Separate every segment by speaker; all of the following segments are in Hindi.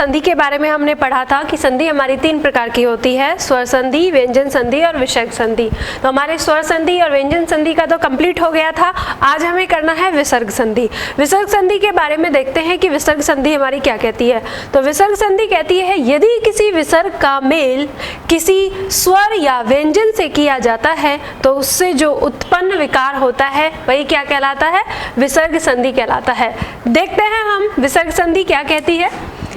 Speaker 1: संधि के बारे में हमने पढ़ा था कि संधि हमारी 3 प्रकार की होती है, स्वर संधि, व्यंजन संधि और विसर्ग संधि। तो हमारे स्वर संधि और व्यंजन संधि का तो कंप्लीट हो गया था। आज हमें करना है विसर्ग संधि। विसर्ग संधि के बारे में देखते हैं कि विसर्ग संधि हमारी क्या कहती है। तो विसर्ग संधि कहती है यदि किसी विसर्ग का मेल किसी स्वर या व्यंजन से किया जाता है तो उससे जो उत्पन्न विकार होता है वही क्या कहलाता है, विसर्ग संधि कहलाता है। देखते हैं हम विसर्ग संधि क्या कहती है।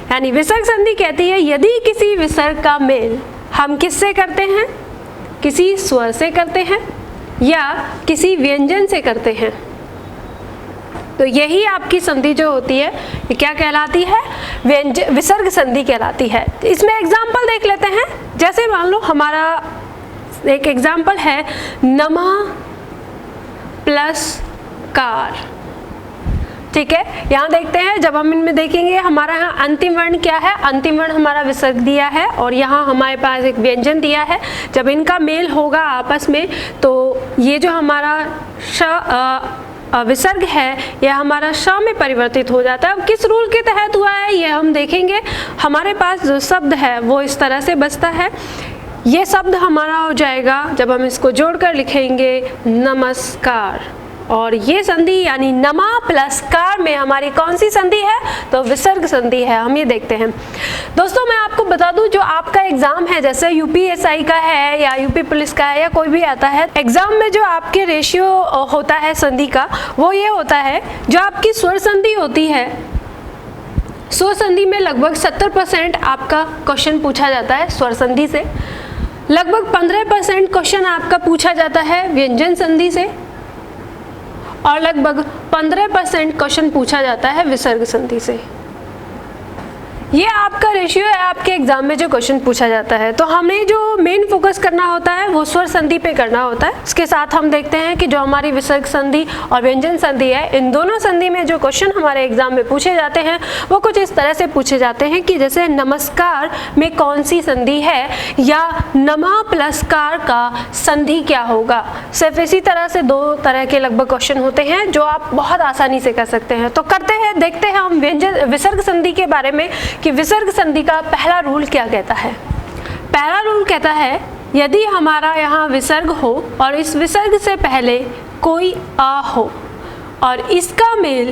Speaker 1: यानी विसर्ग संधि कहती है यदि किसी विसर्ग का मेल हम किससे करते हैं, किसी स्वर से करते हैं या किसी व्यंजन से करते हैं, तो यही आपकी संधि जो होती है ये क्या कहलाती है, विसर्ग संधि कहलाती है। इसमें एग्जाम्पल देख लेते हैं। जैसे मान लो हमारा एक एग्जाम्पल है नमः प्लस कार। ठीक है, यहाँ देखते हैं जब हम इनमें देखेंगे हमारा यहाँ अंतिम वर्ण क्या है, अंतिम वर्ण हमारा विसर्ग दिया है और यहाँ हमारे पास एक व्यंजन दिया है। जब इनका मेल होगा आपस में तो ये जो हमारा विसर्ग है यह हमारा श में परिवर्तित हो जाता है। अब किस रूल के तहत हुआ है ये हम देखेंगे। हमारे पास जो शब्द है वो इस तरह से बचता है। ये शब्द हमारा हो जाएगा जब हम इसको जोड़कर लिखेंगे नमस्कार, और ये संधि यानी नमा प्लस कार में हमारी कौन सी संधि है, तो विसर्ग संधि है। हम ये देखते हैं। दोस्तों मैं आपको बता दूं जो आपका एग्जाम है जैसे यूपीएसआई का है या यूपी पुलिस का है या कोई भी आता है, एग्जाम में जो आपके रेशियो होता है संधि का वो ये होता है, जो आपकी स्वर संधि होती है स्वर संधि में लगभग 70% आपका क्वेश्चन पूछा जाता है स्वर संधि से, लगभग 15% क्वेश्चन आपका पूछा जाता है व्यंजन संधि से और लगभग 15% क्वेश्चन पूछा जाता है विसर्ग संधि से। ये आपका रेशियो है आपके एग्जाम में जो क्वेश्चन पूछा जाता है। तो हमें जो मेन फोकस करना होता है वो स्वर संधि पे करना होता है। इसके साथ हम देखते हैं कि जो हमारी विसर्ग संधि और व्यंजन संधि है, इन दोनों संधि में जो क्वेश्चन हमारे एग्जाम में पूछे जाते हैं वो कुछ इस तरह से पूछे जाते हैं कि जैसे नमस्कार में कौन सी संधि है या नमः प्लस कार का संधि क्या होगा। सिर्फ इसी तरह से 2 तरह के लगभग क्वेश्चन होते हैं जो आप बहुत आसानी से कर सकते हैं। तो करते हैं, देखते हैं हम विसर्ग संधि के बारे में कि विसर्ग संधि का पहला रूल क्या कहता है। पहला रूल कहता है यदि हमारा यहाँ विसर्ग हो और इस विसर्ग से पहले कोई आ हो और इसका मेल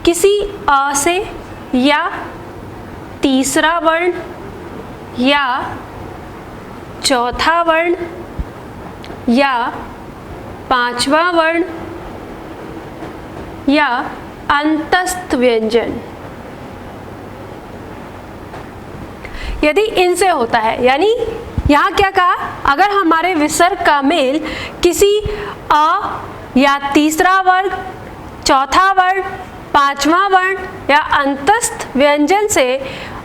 Speaker 1: किसी आ से या तीसरा वर्ण या चौथा वर्ण या 5वां वर्ण या अंतस्थ व्यंजन, यदि इनसे होता है, यानी यहाँ क्या कहा, अगर हमारे विसर्ग का मेल किसी अ या तीसरा वर्ग, चौथा वर्ण, 5वां वर्ण या अंतस्थ व्यंजन से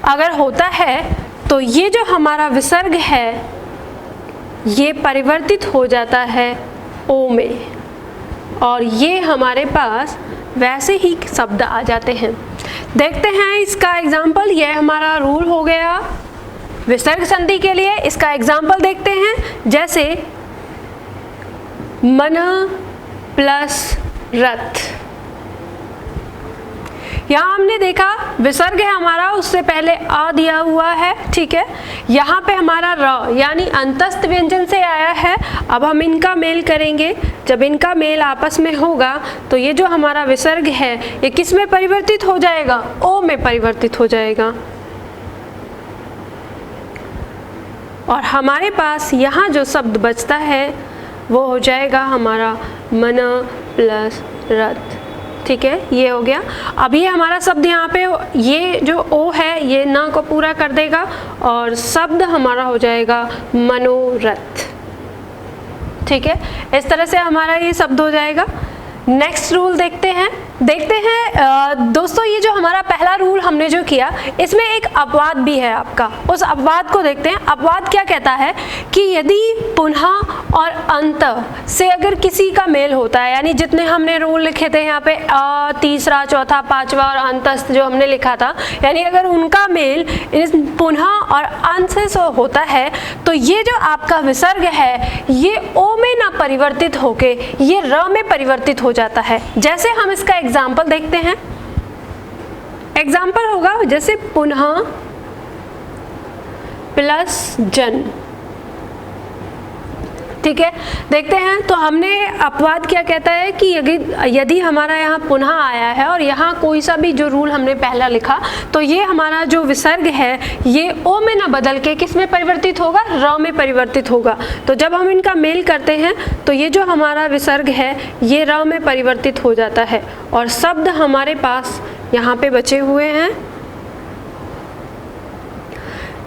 Speaker 1: अगर होता है तो ये जो हमारा विसर्ग है ये परिवर्तित हो जाता है ओ में और ये हमारे पास वैसे ही शब्द आ जाते हैं। देखते हैं इसका एग्जाम्पल। यह हमारा रूल हो गया विसर्ग संधि के लिए। इसका एग्जाम्पल देखते हैं, जैसे मन प्लस रथ। यहाँ हमने देखा विसर्ग है हमारा, उससे पहले आ दिया हुआ है, ठीक है। यहाँ पे हमारा र यानी अंतस्थ व्यंजन से आया है। अब हम इनका मेल करेंगे। जब इनका मेल आपस में होगा तो ये जो हमारा विसर्ग है ये किस में परिवर्तित हो जाएगा, ओ में परिवर्तित हो जाएगा। और हमारे पास यहाँ जो शब्द बचता है वो हो जाएगा हमारा मन प्लस रथ, ठीक है। ये हो गया। अब ये हमारा शब्द यहाँ पे ये जो ओ है ये ना को पूरा कर देगा और शब्द हमारा हो जाएगा मनोरथ, ठीक है। इस तरह से हमारा ये शब्द हो जाएगा। नेक्स्ट रूल देखते हैं दोस्तों, ये जो हमारा पहला रूल हमने जो किया इसमें एक अपवाद भी है आपका, उस अपवाद को देखते हैं। अपवाद क्या कहता है कि यदि पुनः और अंत से अगर किसी का मेल होता है, यानी जितने हमने रूल लिखे थे यहाँ पे तीसरा, चौथा, 5वां और अंतस्थ जो हमने लिखा था, यानी अगर उनका मेल इस पुनः और अंत से होता है तो ये जो आपका विसर्ग है ये ओ में ना परिवर्तित होके ये र में परिवर्तित हो जाता है। जैसे हम इसका एग्जाम्पल देखते हैं। एग्जाम्पल होगा जैसे पुनः प्लस जन। ठीक है, देखते हैं। तो हमने अपवाद क्या कहता है कि यदि हमारा यहाँ पुनः आया है और यहाँ कोई सा भी जो रूल हमने पहला लिखा, तो ये हमारा जो विसर्ग है ये ओ में ना बदल के किस में परिवर्तित होगा, र में परिवर्तित होगा। तो जब हम इनका मेल करते हैं तो ये जो हमारा विसर्ग है ये र में परिवर्तित हो जाता है और शब्द हमारे पास यहाँ पे बचे हुए हैं।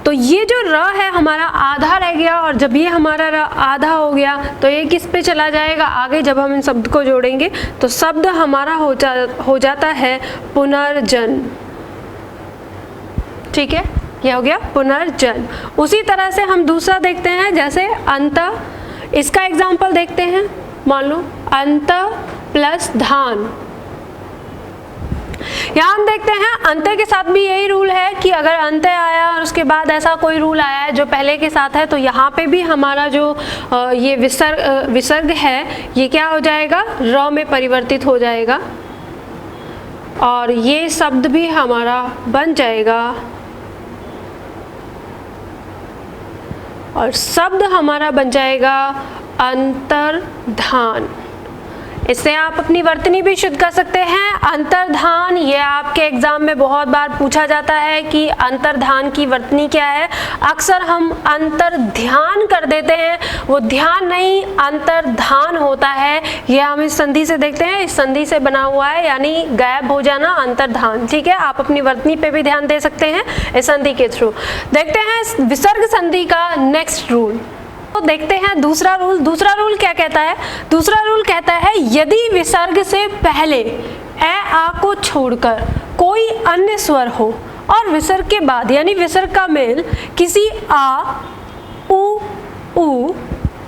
Speaker 1: तो ये जो र है हमारा आधा रह गया और जब ये हमारा र आधा हो गया तो ये किस पे चला जाएगा, आगे जब हम इन शब्द को जोड़ेंगे तो शब्द हमारा हो जाता है पुनर्जन। ठीक है, ये हो गया पुनर्जन। उसी तरह से हम दूसरा देखते हैं, जैसे अंत। इसका एग्जाम्पल देखते हैं। मान लो अंत प्लस धान। यहाँ हम देखते हैं अंत के साथ भी यही रूल है कि अगर अंत आया और उसके बाद ऐसा कोई रूल आया है जो पहले के साथ है, तो यहाँ पे भी हमारा जो ये विसर्ग है ये क्या हो जाएगा, र में परिवर्तित हो जाएगा और ये शब्द भी हमारा बन जाएगा और शब्द हमारा बन जाएगा अंतर्धान। इससे आप अपनी वर्तनी भी शुद्ध कर सकते हैं। अंतर्धान, ये आपके एग्जाम में बहुत बार पूछा जाता है कि अंतर्धान की वर्तनी क्या है। अक्सर हम अंतर्ध्यान कर देते हैं, वो ध्यान नहीं अंतर्धान होता है। ये हम इस संधि से देखते हैं, इस संधि से बना हुआ है, यानी गायब हो जाना, अंतर्धान। ठीक है, आप अपनी वर्तनी पे भी ध्यान दे सकते हैं इस संधि के थ्रू। देखते हैं विसर्ग संधि का नेक्स्ट रूल। तो देखते हैं दूसरा रूल। दूसरा रूल क्या कहता है? दूसरा रूल कहता है यदि विसर्ग से पहले ए आ को छोड़कर कोई अन्य स्वर हो और विसर्ग के बाद यानी विसर्ग का मेल किसी आ, उ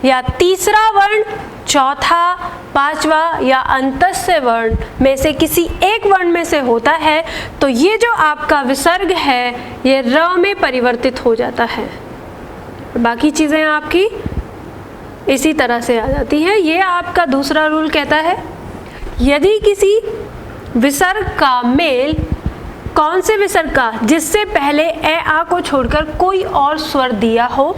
Speaker 1: या तीसरा वर्ण, चौथा, पांचवा या अंतस्य वर्ण में से किसी एक वर्ण में से होता है, तो ये जो आपका विसर्ग है ये र में परिवर्तित हो जाता है। बाकी चीज़ें आपकी इसी तरह से आ जाती हैं। ये आपका दूसरा रूल कहता है यदि किसी विसर्ग का मेल, कौन से विसर्ग का, जिससे पहले ए आ को छोड़कर कोई और स्वर दिया हो,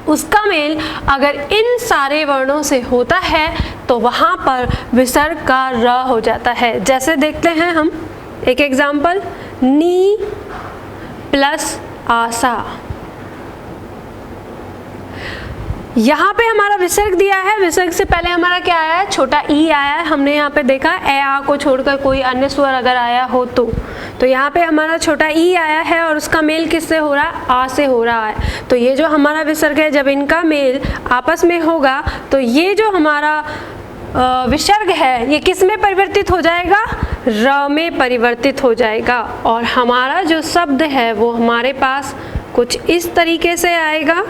Speaker 1: उसका मेल अगर इन सारे वर्णों से होता है तो वहाँ पर विसर्ग का र हो जाता है। जैसे देखते हैं हम एक एग्जाम्पल, नी प्लस आशा। यहाँ पे हमारा विसर्ग दिया है, विसर्ग से पहले हमारा क्या आया है, छोटा ई आया है। हमने यहाँ पे देखा ए आ को छोड़कर कोई अन्य स्वर अगर आया हो तो यहाँ पे हमारा छोटा ई आया है और उसका मेल किससे हो रहा है, आ से हो रहा है। तो ये जो हमारा विसर्ग है जब इनका मेल आपस में होगा तो ये जो हमारा विसर्ग है ये किस में परिवर्तित हो जाएगा, र में परिवर्तित हो जाएगा और हमारा जो शब्द है वो हमारे पास कुछ इस तरीके से आएगा।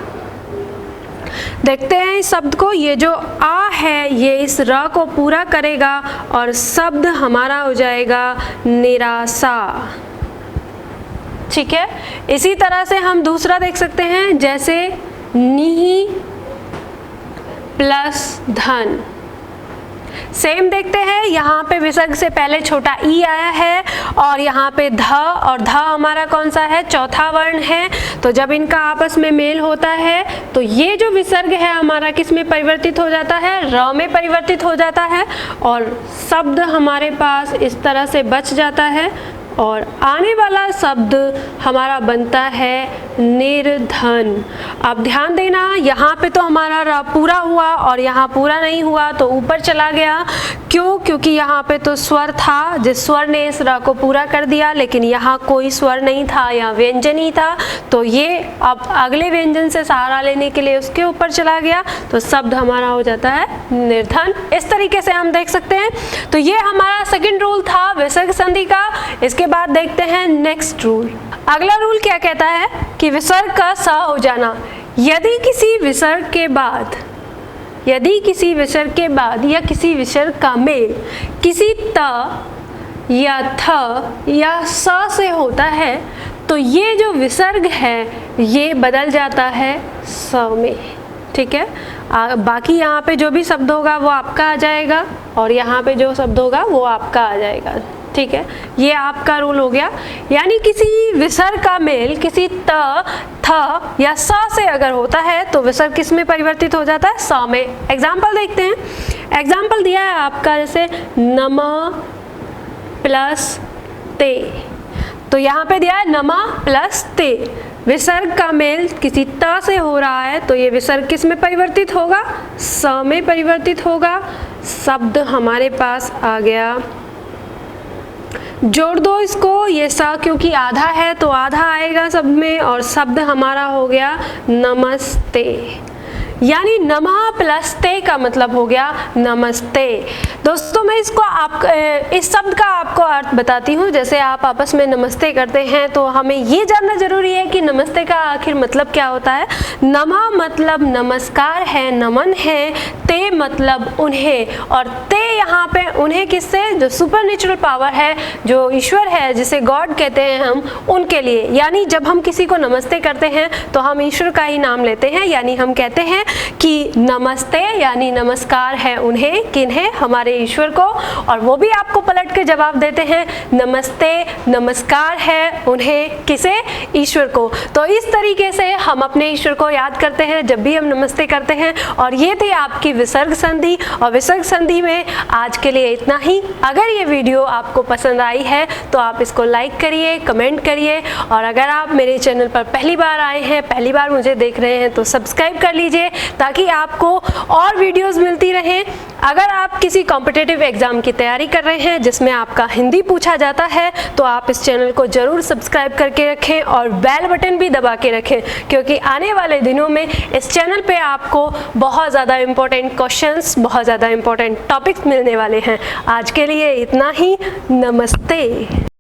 Speaker 1: देखते हैं इस शब्द को। ये जो आ है ये इस र को पूरा करेगा और शब्द हमारा हो जाएगा निराशा। ठीक है, इसी तरह से हम दूसरा देख सकते हैं, जैसे नी प्लस धन। सेम देखते हैं, यहाँ पे विसर्ग से पहले छोटा ई आया है और यहाँ पे ध, और ध हमारा कौन सा है, चौथा वर्ण है। तो जब इनका आपस में मेल होता है तो ये जो विसर्ग है हमारा किस में परिवर्तित हो जाता है, र में परिवर्तित हो जाता है और शब्द हमारे पास इस तरह से बच जाता है और आने वाला शब्द हमारा बनता है निर्धन। अब ध्यान देना, यहाँ पे तो हमारा र पूरा हुआ और यहाँ पूरा नहीं हुआ तो ऊपर चला गया। क्यों? क्योंकि यहाँ पे तो स्वर था, जिस स्वर ने इस र को पूरा कर दिया, लेकिन यहाँ कोई स्वर नहीं था, यहाँ व्यंजन ही था, तो ये अब अगले व्यंजन से सहारा लेने के लिए उसके ऊपर चला गया, तो शब्द हमारा हो जाता है निर्धन। इस तरीके से हम देख सकते हैं। तो ये हमारा सेकंड रूल था विसर्ग संधि का। इसके बाद देखते हैं नेक्स्ट रूल। अगला रूल क्या कहता है कि विसर्ग का स हो जाना। यदि किसी विसर्ग के बाद या किसी विसर्ग का मेल किसी त या थ या स से होता है तो ये जो विसर्ग है ये बदल जाता है स में। ठीक है, बाकी यहाँ पे जो भी शब्द होगा वो आपका आ जाएगा और यहाँ पे जो शब्द होगा वो आपका आ जाएगा। ठीक है, ये आपका रूल हो गया। यानी किसी विसर्ग का मेल किसी त, थ या स से अगर होता है तो विसर्ग किस में परिवर्तित हो जाता है? स में। एग्जाम्पल देखते हैं। एग्जाम्पल दिया है आपका जैसे नमः प्लस ते, तो यहाँ पे दिया है नमः प्लस ते। विसर्ग का मेल किसी त से हो रहा है तो ये विसर्ग किस में परिवर्तित होगा? स में परिवर्तित होगा। शब्द हमारे पास आ गया, जोड़ दो इसको, ये स क्योंकि आधा है तो आधा आएगा शब्द में, और शब्द हमारा हो गया नमस्ते। यानी नमः प्लस ते का मतलब हो गया नमस्ते। दोस्तों मैं इसको इस शब्द का आपको अर्थ बताती हूँ। जैसे आप आपस में नमस्ते करते हैं तो हमें ये जानना जरूरी है कि नमस्ते का आखिर मतलब क्या होता है। नमः मतलब नमस्कार है, नमन है, ते मतलब उन्हें, और ते यहाँ पे उन्हें किससे? जो सुपर नेचुरल पावर है, जो ईश्वर है, जिसे गॉड कहते हैं हम, उनके लिए। यानी जब हम किसी को नमस्ते करते हैं तो हम ईश्वर का ही नाम लेते हैं। यानी हम कहते हैं कि नमस्ते यानी नमस्कार है उन्हें, किन्हें? हमारे ईश्वर को। और वो भी आपको पलट के जवाब देते हैं नमस्ते नमस्कार है उन्हें, किसे? ईश्वर को। तो इस तरीके से हम अपने ईश्वर को याद करते हैं जब भी हम नमस्ते करते हैं। और ये थी आपकी विसर्ग संधि, और विसर्ग संधि में आज के लिए इतना ही। अगर ये वीडियो आपको पसंद आई है तो आप इसको लाइक करिए, कमेंट करिए, और अगर आप मेरे चैनल पर पहली बार आए हैं, पहली बार मुझे देख रहे हैं, तो सब्सक्राइब कर लीजिए ताकि आपको और वीडियोस मिलती रहें। अगर आप किसी कॉम्पिटिटिव एग्जाम की तैयारी कर रहे हैं जिसमें आपका हिंदी पूछा जाता है तो आप इस चैनल को जरूर सब्सक्राइब करके रखें और बेल बटन भी दबा के रखें, क्योंकि आने वाले दिनों में इस चैनल पे आपको बहुत ज़्यादा इंपॉर्टेंट क्वेश्चंस, बहुत ज़्यादा इंपॉर्टेंट टॉपिक्स मिलने वाले हैं। आज के लिए इतना ही। नमस्ते।